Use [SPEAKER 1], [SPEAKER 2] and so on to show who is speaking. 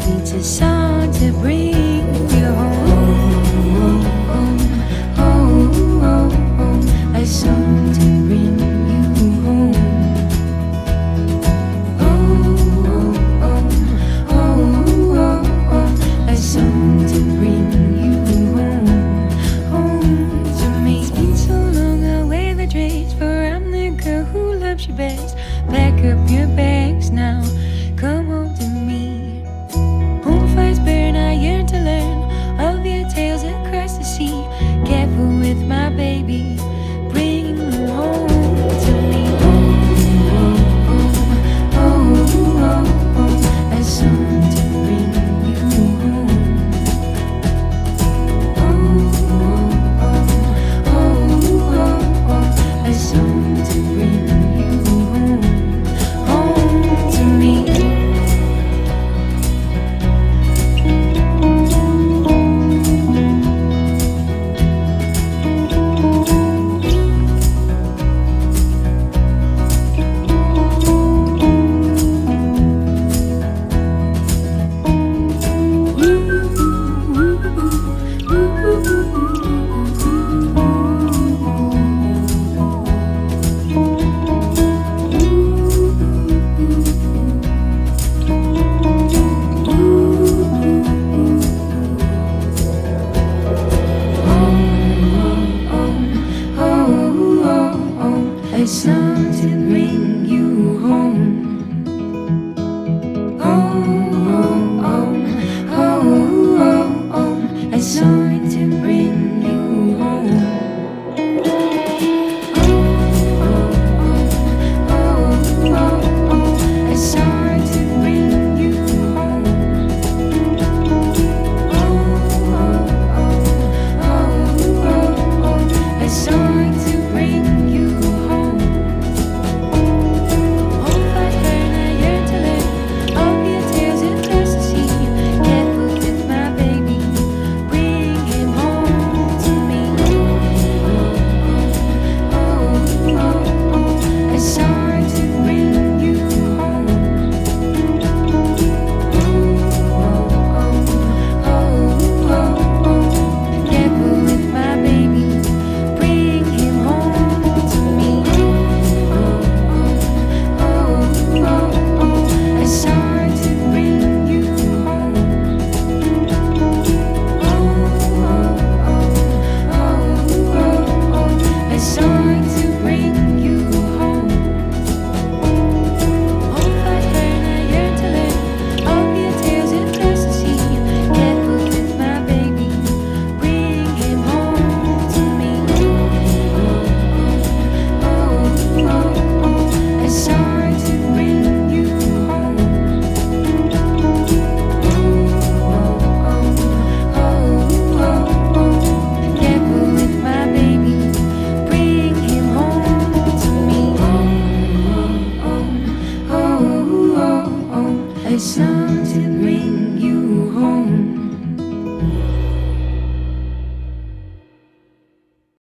[SPEAKER 1] It's a song to bring you home. A song to bring you home. A song to bring you home. Home to me. It's been so long away the drapes, for I'm the girl who loves you best. Pack up your bags now, come home to me. Home fires burn, I yearn to learn of your tales across the sea. Careful with my baby, bring you home to me. A song to bring you home. A song to bring you home to me. A song to bring you home. A song to bring you home. A song to bring you home. A song to bring you home. Home fires burn, I yearn to learn of your tales across the sea. Careful with my baby, bring him home to me. A song to bring you home. Careful with my baby, bring him home to me. A song to bring you home. A song to bring you home. Home fires burn, I yearn to learn of your tales across the sea. Careful with my baby, bring him home to me. A song to bring you home. Careful with my baby, bring him home to me. A song to bring